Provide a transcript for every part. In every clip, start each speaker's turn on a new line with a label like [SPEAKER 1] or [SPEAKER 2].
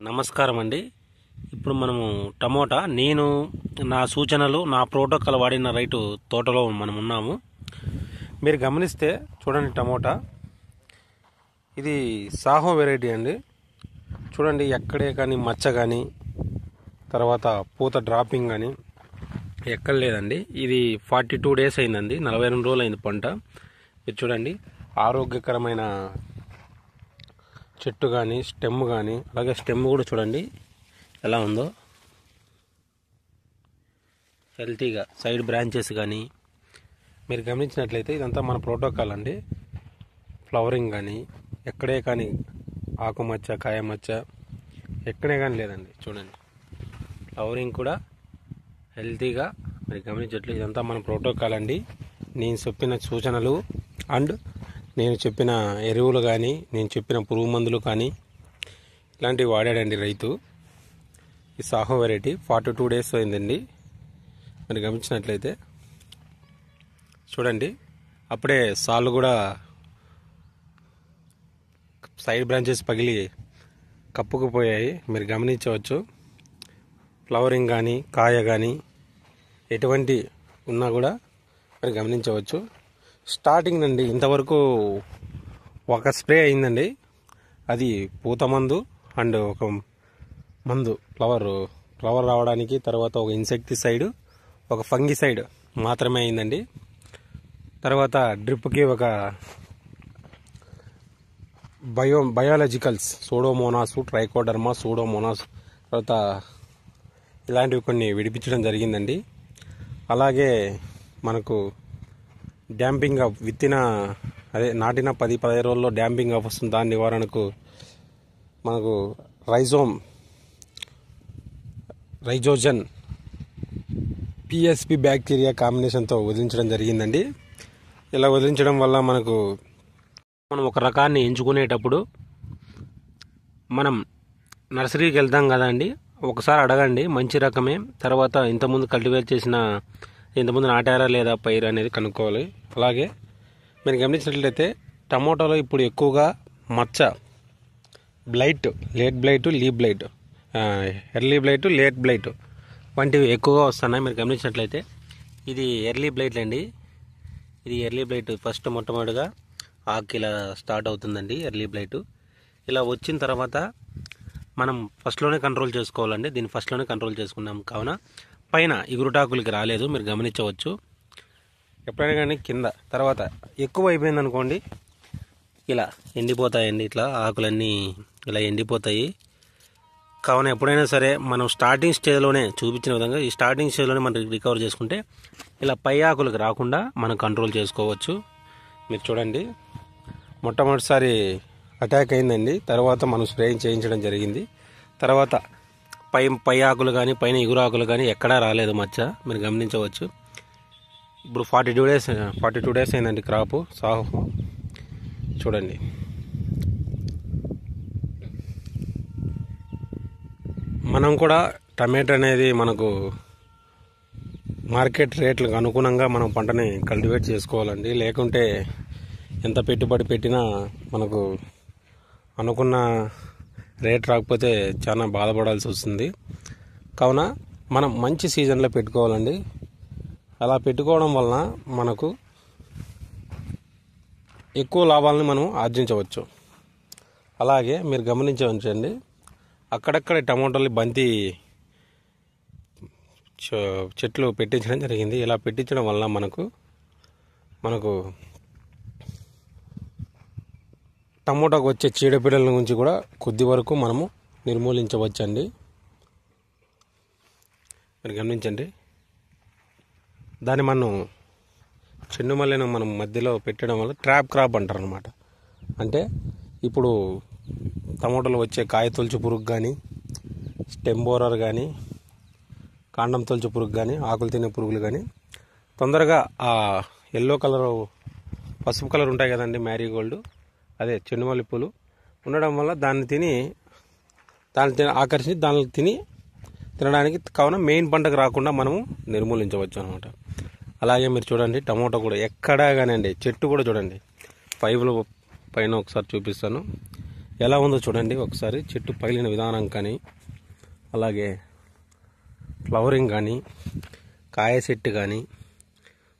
[SPEAKER 1] నమస్కారం అండి. ఇప్పుడు మనము టమోటా నా సూచనలు నా ప్రోటోకాల్ వాడిన రైతు తోటలో మనం ఉన్నాము. మీరు గమనిస్తే చూడండి, టమోటా ఇది సాహో వెరైటీ అండి. చూడండి, ఎక్కడే కానీ మచ్చ కానీ తర్వాత పూత డ్రాపింగ్ కానీ ఎక్కడ లేదండి. ఇది 42 డేస్ అయిందండి, 42 రోజులు అయింది పంట. మీరు చూడండి, ఆరోగ్యకరమైన చెట్టు కానీ స్టెమ్ కానీ, అలాగే స్టెమ్ కూడా చూడండి ఎలా ఉందో, హెల్తీగా సైడ్ బ్రాంచెస్ కానీ మీరు గమనించినట్లయితే ఇదంతా మన ప్రోటోకాల్ అండి. ఫ్లవరింగ్ కానీ ఎక్కడే కానీ ఆకుమచ్చ కాయమచ్చ ఎక్కడే కానీ లేదండి. చూడండి, ఫ్లవరింగ్ కూడా హెల్తీగా మీరు గమనించట్లేదు. ఇదంతా మన ప్రోటోకాల్ అండి. నేను చెప్పిన సూచనలు అండ్ నేను చెప్పిన ఎరువులు కానీ నేను చెప్పిన పురుగు మందులు కానీ ఇలాంటివి వాడాడండి రైతు. ఈ సాహో వెరైటీ 42 డేస్ అయిందండి. మీరు గమనించినట్లయితే చూడండి, అప్పుడే సాళ్ళు కూడా సైడ్ బ్రాంచెస్ పగిలి కప్పుకుపోయాయి. మీరు గమనించవచ్చు. ఫ్లవరింగ్ కానీ కాయ కానీ ఎటువంటి ఉన్నా కూడా మీరు గమనించవచ్చు. స్టార్టింగ్ నుండి ఇంతవరకు ఒక స్ప్రే అయిందండి. అది పూత మందు అండ్ ఒక మందు ఫ్లవర్ రావడానికి, తర్వాత ఒక ఇన్సెక్టిసైడ్, ఒక ఫంగిసైడ్ మాత్రమే అయిందండి. తర్వాత డ్రిప్కి ఒక బయాలజికల్స్ సూడోమోనాస్, ట్రైకోడర్మా, సూడోమోనాస్ తర్వాత ఇలాంటివి కొన్ని విడిపించడం జరిగిందండి. అలాగే మనకు డ్యాంపింగ్ ఆఫ్ నాటిన 10-15 రోజుల్లో డ్యాంపింగ్ ఆఫ్ వస్తుంది. దాని నివారణకు మనకు రైజోజన్ పిఎస్పి బ్యాక్టీరియా కాంబినేషన్తో వదిలించడం జరిగిందండి. ఇలా వదిలించడం వల్ల మనం ఒక రకాన్ని ఎంచుకునేటప్పుడు మనం నర్సరీకి వెళ్తాం కదండి, ఒకసారి అడగండి మంచి రకమే. తర్వాత ఇంతకుముందు కల్టివేట్ చేసిన ఇంతకుముందు నాటారా లేదా పైరు అనేది కనుక్కోవాలి. అలాగే మీరు గమనించినట్లయితే టమోటాలో ఇప్పుడు ఎక్కువగా మచ్చ, blight, late blight, leap blight, early blight, late blight వంటివి ఎక్కువగా వస్తున్నాయి. మీరు గమనించినట్లయితే ఇది ఎర్లీ బ్లైట్ అండి. ఇది ఎర్లీ బ్లైట్. ఫస్ట్ మొట్టమొదటిగా ఆకు ఇలా స్టార్ట్ అవుతుందండి ఎర్లీ బ్లైట్. ఇలా వచ్చిన తర్వాత మనం ఫస్ట్లోనే కంట్రోల్ చేసుకోవాలండి. దీన్ని ఫస్ట్లోనే కంట్రోల్ చేసుకున్నాం కావున పైన ఇగురుటాకులకి రాలేదు. మీరు గమనించవచ్చు. ఎప్పుడైనా కానీ కింద తర్వాత ఎక్కువ అయిపోయింది అనుకోండి, ఇలా ఎండిపోతాయండి. ఇట్లా ఆకులన్నీ ఇలా ఎండిపోతాయి. కావున ఎప్పుడైనా సరే మనం స్టార్టింగ్ స్టేజ్లోనే చూపించిన విధంగా ఈ స్టార్టింగ్ స్టేజ్లోనే మనం రికవర్ చేసుకుంటే ఇలా పై ఆకులకు రాకుండా మనం కంట్రోల్ చేసుకోవచ్చు. మీరు చూడండి, మొట్టమొదటిసారి అటాక్ అయిందండి. తర్వాత మనం స్ప్రే చేయించడం జరిగింది. తర్వాత పై ఆకులు కానీ పైన ఎగురు ఆకులు కానీ ఎక్కడా రాలేదు మచ్చ. మీరు గమనించవచ్చు. ఇప్పుడు 42 డేస్ అయిందండి క్రాపు సాహో. చూడండి, మనం కూడా టమాటా అనేది మనకు మార్కెట్ రేట్లకు అనుగుణంగా మనం పంటని కల్టివేట్ చేసుకోవాలండి. లేకుంటే ఎంత పెట్టుబడి పెట్టినా మనకు అనుకున్న రేట్ రాకపోతే చాలా బాధపడాల్సి వస్తుంది. కావున మనం మంచి సీజన్లో పెట్టుకోవాలండి. అలా పెట్టుకోవడం వలన మనకు ఎక్కువ లాభాలని మనం ఆర్జించవచ్చు. అలాగే మీరు గమనించవచ్చండి, అక్కడక్కడ టమోటాలు బంతి చెట్లు పెట్టించడం జరిగింది. ఇలా పెట్టించడం వల్ల మనకు టమోటాకు వచ్చే చీడపీడల నుంచి కూడా కొద్ది వరకు మనము నిర్మూలించవచ్చండి. మీరు గమనించండి. దాన్ని మనం చెండు మల్లెను మనం మధ్యలో పెట్టడం వల్ల ట్రాప్ క్రాప్ అంటారు అనమాట. అంటే ఇప్పుడు టమోటాలో వచ్చే కాయ తొలుచు పురుగు కానీ, స్టెమ్ బోరర్ కానీ, కాండం తొలుచు పురుగు కానీ, ఆకులు తినే పురుగులు కానీ తొందరగా ఆ ఎల్లో కలర్, పసుపు కలర్ ఉంటాయి కదండి, మ్యారీగోల్డ్, అదే చెండుమల్లి పూలు ఉండడం వల్ల దాన్ని ఆకర్షించి దాన్ని తినడానికి కావున మెయిన్ పంటకు రాకుండా మనము నిర్మూలించవచ్చు అనమాట. అలాగే మీరు చూడండి, టమోటా కూడా ఎక్కడా కానివ్వండి, చెట్టు కూడా చూడండి, పైపులు పైన ఒకసారి చూపిస్తాను. ఎలా ఉందో చూడండి ఒకసారి. చెట్టు పగిలిన విధానం కానీ, అలాగే ఫ్లవరింగ్ కానీ, కాయ సెట్ కానీ,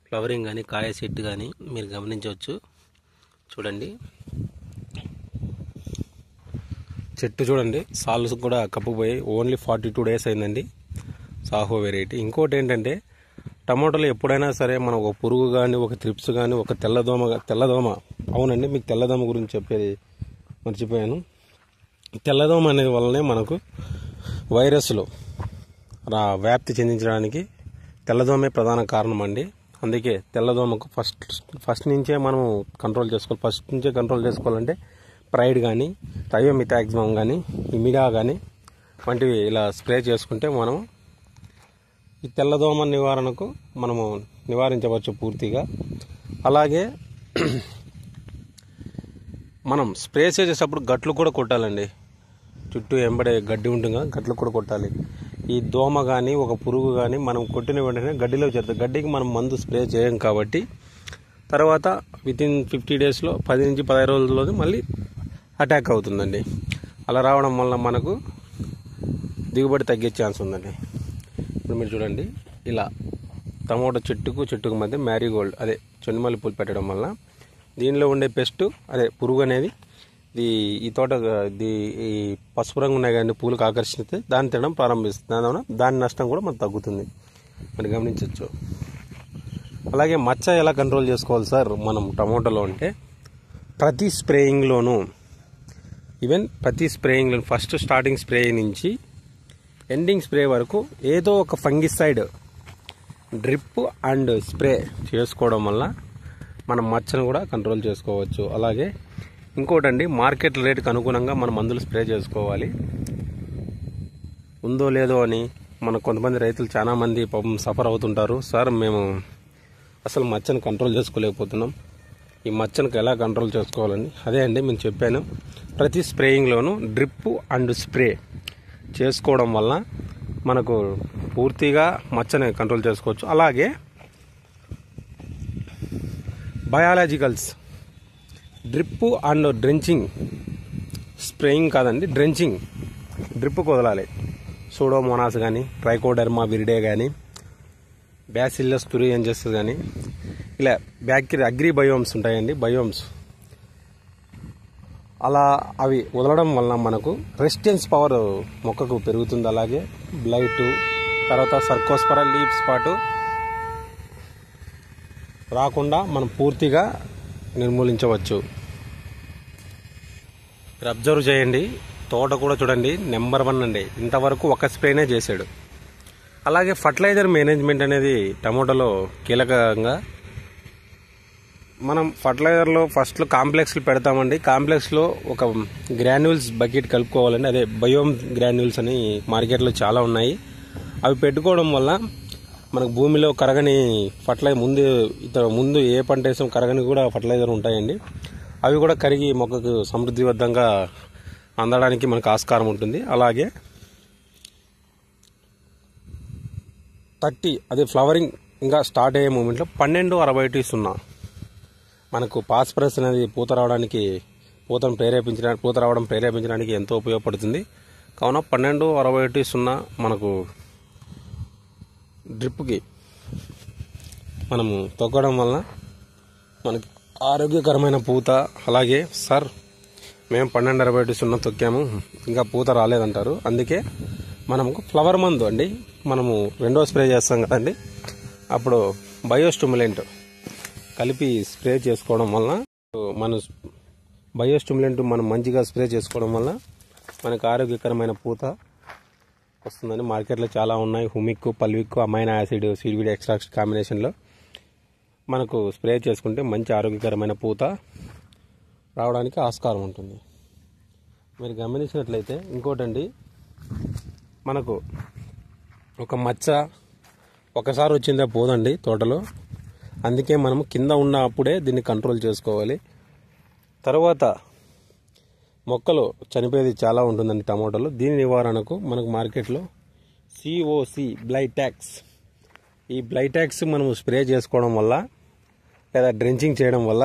[SPEAKER 1] ఫ్లవరింగ్ కానీ, కాయ సెట్ కానీ మీరు గమనించవచ్చు. చూడండి చెట్టు చూడండి, సాల్స్ కూడా కప్పుపోయి ఓన్లీ 42 days అయిందండి సాహో వెరైటీ. ఇంకోటి ఏంటంటే టమాటోలు ఎప్పుడైనా సరే మనం ఒక పురుగు కానీ, ఒక త్రిప్స్ కానీ, ఒక తెల్లదోమ అవునండి, మీకు తెల్లదోమ గురించి చెప్పేది మర్చిపోయాను. తెల్లదోమ అనే వల్లనే మనకు వైరస్లు వ్యాప్తి చెందించడానికి తెల్లదోమే ప్రధాన కారణం అండి. అందుకే తెల్లదోమకు ఫస్ట్ నుంచే మనం కంట్రోల్ చేసుకోవాలి. ఫస్ట్ నుంచే కంట్రోల్ చేసుకోవాలంటే ప్రైడ్ కానీ, థయోమిథాక్సిమం కానీ, ఇమిడా కానీ వంటివి ఇలా స్ప్రే చేసుకుంటే మనం ఈ తెల్లదోమ నివారణకు మనము నివారించవచ్చు పూర్తిగా. అలాగే మనం స్ప్రే చేసేటప్పుడు గట్లు కూడా కొట్టాలండి. చుట్టూ ఎంబడే గడ్డి ఉంటుంది కదా, గట్లు కూడా కొట్టాలి. ఈ దోమ కానీ, ఒక పురుగు కానీ మనం కొట్టిన వెంటనే గడ్డిలో చేరుతుంది. గడ్డికి మనం మందు స్ప్రే చేయం కాబట్టి తర్వాత వితిన్ 50 daysలో 10 నుంచి 15 రోజుల్లో మళ్ళీ అటాక్ అవుతుందండి. అలా రావడం వల్ల మనకు దిగుబడి తగ్గే ఛాన్స్ ఉందండి. ఇప్పుడు మీరు చూడండి, ఇలా టమోటా చెట్టుకు మధ్య మ్యారీగోల్డ్ అదే చెండుమల్లి పూలు పెట్టడం వల్ల దీనిలో ఉండే పెస్ట్ అదే పురుగు అనేది ఈ తోట ఈ పసుపు రంగు ఉన్నాయి కానీ పూలకు ఆకర్షిస్తే దాన్ని తినడం ప్రారంభిస్తుంది. దాని నష్టం కూడా మనకు తగ్గుతుంది, మరి గమనించవచ్చు. అలాగే మచ్చ ఎలా కంట్రోల్ చేసుకోవాలి సార్ మనం టమోటాలో అంటే ప్రతి స్ప్రేయింగ్లోనూ ఫస్ట్ స్టార్టింగ్ స్ప్రే నుంచి ఎండింగ్ స్ప్రే వరకు ఏదో ఒక ఫంగిసైడ్ డ్రిప్ అండ్ స్ప్రే చేసుకోవడం వల్ల మనం మచ్చను కూడా కంట్రోల్ చేసుకోవచ్చు. అలాగే ఇంకోటండి, మార్కెట్ రేటుకి అనుగుణంగా మనం మందులు స్ప్రే చేసుకోవాలి. ఉందో లేదో అని కొంతమంది రైతులు చాలామంది పాపం సఫర్ అవుతుంటారు. సార్ మేము అసలు మచ్చను కంట్రోల్ చేసుకోలేకపోతున్నాం, ఈ మచ్చను ఎలా కంట్రోల్ చేసుకోవాలని అదే అండి నేను చెప్పాను. ప్రతి స్ప్రేయింగ్లోనూ డ్రిప్ అండ్ స్ప్రే చేసుకోవడం వల్ల మనకు పూర్తిగా మచ్చని కంట్రోల్ చేసుకోవచ్చు. అలాగే biologicals drip and drenching, spraying కాదండి డ్రెంచింగ్, డ్రిప్ వదలాలి. సూడోమోనాస్ కానీ, ట్రైకోడెర్మా విరిడే కానీ, బ్యాసిల్లస్ తురియంజెస్ కానీ, ఇలా బ్యాక్టీరియా అగ్రి బయోమ్స్ ఉంటాయండి, బయోమ్స్ అలా అవి వదలడం వల్ల మనకు రెసిస్టెన్స్ పవర్ మొక్కకు పెరుగుతుంది. అలాగే బ్లైట్, తర్వాత సర్కోస్పరా లీఫ్ స్పాట్ రాకుండా మనం పూర్తిగా నిర్మూలించవచ్చు. మీరు అబ్జర్వ్ చేయండి, తోట కూడా చూడండి నెంబర్ 1 అండి. ఇంతవరకు ఒక స్ప్రేనే చేశాడు. అలాగే ఫర్టిలైజర్ మేనేజ్మెంట్ అనేది టమోటాలో కీలకంగా. మనం ఫర్టిలైజర్లో ఫస్ట్లో కాంప్లెక్స్లు పెడతామండి. కాంప్లెక్స్లో ఒక గ్రాన్యూల్స్ బకెట్ కలుపుకోవాలండి. అదే బయోమ్ గ్రాన్యూల్స్ అని మార్కెట్లో చాలా ఉన్నాయి. అవి పెట్టుకోవడం వల్ల మనకు భూమిలో కరగని ఫర్టిలైజర్ ముందు ఏ పంట వేసాం కరగని కూడా ఫర్టిలైజర్ ఉంటాయండి. అవి కూడా కరిగి మొక్కకు సమృద్ధిబద్ధంగా అందడానికి మనకు ఆస్కారం ఉంటుంది. అలాగే 30 అదే ఫ్లవరింగ్ ఇంకా స్టార్ట్ అయ్యే మూమెంట్లో 12-60 మనకు పాస్పరస్ అనేది పూత రావడం ప్రేరేపించడానికి ఎంతో ఉపయోగపడుతుంది. కావున 12-60 మనకు డ్రిప్కి మనము తొక్కడం వల్ల మనకి ఆరోగ్యకరమైన పూత. అలాగే సార్ మేము 12-60 తొక్కాము ఇంకా పూత రాలేదంటారు. అందుకే మనకు ఫ్లవర్ మందు అండి, మనము రెండో స్ప్రే చేస్తాం కదండి, అప్పుడు బయోస్టిమ్యులెంట్ కలిపి స్ప్రే చేసుకోవడం వల్ల మనం మంచిగా స్ప్రే చేసుకోవడం వల్ల మనకు ఆరోగ్యకరమైన పూత వస్తుందని మార్కెట్లో చాలా ఉన్నాయి. Humic, fulvic, amino acid, సీడ్వీడ్ extract కాంబినేషన్లో మనకు స్ప్రే చేసుకుంటే మంచి ఆరోగ్యకరమైన పూత రావడానికి ఆస్కారం ఉంటుంది. మీరు గమనించినట్లయితే ఇంకోటండి, మనకు ఒక మచ్చ ఒకసారి వచ్చిందే పోదండి తోటలో. అందుకే మనము కింద ఉన్నప్పుడే దీన్ని కంట్రోల్ చేసుకోవాలి. తర్వాత మొక్కలు చనిపోయేది చాలా ఉంటుందండి టమోటాలు. దీని నివారణకు మనకు మార్కెట్లో COC బ్లైటాక్స్, ఈ బ్లైటాక్స్ మనము స్ప్రే చేసుకోవడం వల్ల లేదా డ్రెంచింగ్ చేయడం వల్ల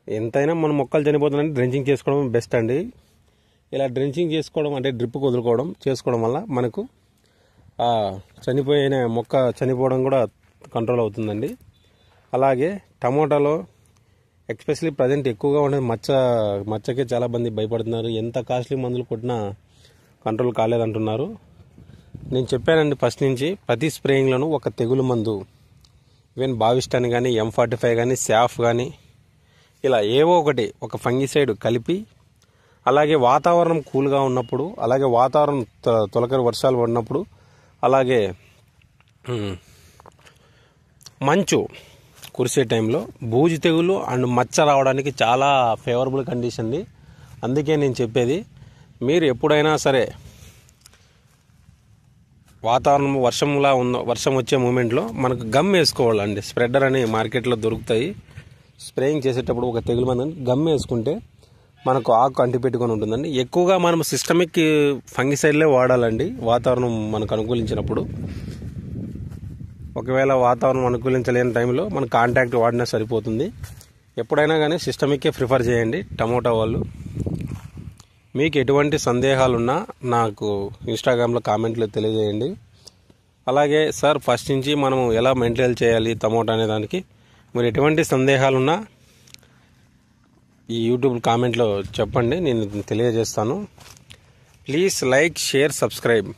[SPEAKER 1] ఎంతైనా మన మొక్కలు చనిపోతుందంటే డ్రెంచింగ్ చేసుకోవడం బెస్ట్ అండి. ఇలా డ్రెంచింగ్ చేసుకోవడం అంటే డ్రిప్ చేసుకోవడం వల్ల మనకు చనిపోయిన మొక్క చనిపోవడం కూడా కంట్రోల్ అవుతుందండి. అలాగే టమోటాలో ఎస్పెషల్లీ ప్రజెంట్ ఎక్కువగా ఉండే మచ్చకే చాలా మంది భయపడుతున్నారు. ఎంత కాస్ట్లీ మందులు కొట్టినా కంట్రోల్ కాలేదంటున్నారు. నేను చెప్పానండి ఫస్ట్ నుంచి, ప్రతి స్ప్రేయింగ్లోనూ ఒక తెగులు మందు, ఈవెన్ బావిస్టాన్ కానీ M45 కానీ శాఫ్ కానీ ఇలా ఏవో ఒకటి ఒక ఫంగిసైడ్ కలిపి, అలాగే వాతావరణం కూల్గా ఉన్నప్పుడు, అలాగే వాతావరణం తొలకరి వర్షాలు పడినప్పుడు, అలాగే మంచు కురిసే టైంలో బూజు తెగులు అండ్ మచ్చ రావడానికి చాలా ఫేవరబుల్ కండిషన్ని. అందుకే నేను చెప్పేది, మీరు ఎప్పుడైనా సరే వాతావరణం వర్షం వచ్చే మూమెంట్లో మనకు గమ్ వేసుకోవాలండి. స్ప్రెడర్ అని మార్కెట్లో దొరుకుతాయి. స్ప్రేయింగ్ చేసేటప్పుడు ఒక తెగులు మందు గమ్ వేసుకుంటే మనకు ఆకు అంటిపెట్టుకొని ఉంటుందండి. ఎక్కువగా మనం సిస్టమిక్ ఫంగిసైడ్లే వాడాలండి వాతావరణం మనకు అనుకూలించినప్పుడు. ఒకవేళ వాతావరణం అనుకూలించలేని టైంలో మన కాంటాక్ట్ వాడినా సరిపోతుంది. ఎప్పుడైనా కానీ సిస్టమిక్కే ప్రిఫర్ చేయండి టమోటా వాళ్ళు. మీకు ఎటువంటి సందేహాలున్నా నాకు ఇన్స్టాగ్రామ్లో కామెంట్లో తెలియజేయండి. అలాగే సార్ ఫస్ట్ నుంచి మనం ఎలా మెయింటైన్ చేయాలి టమోటా అనే దానికి మీరు ఎటువంటి సందేహాలున్నా ఈ యూట్యూబ్ కామెంట్లో చెప్పండి, నేను తెలియజేస్తాను. Please like, share, subscribe.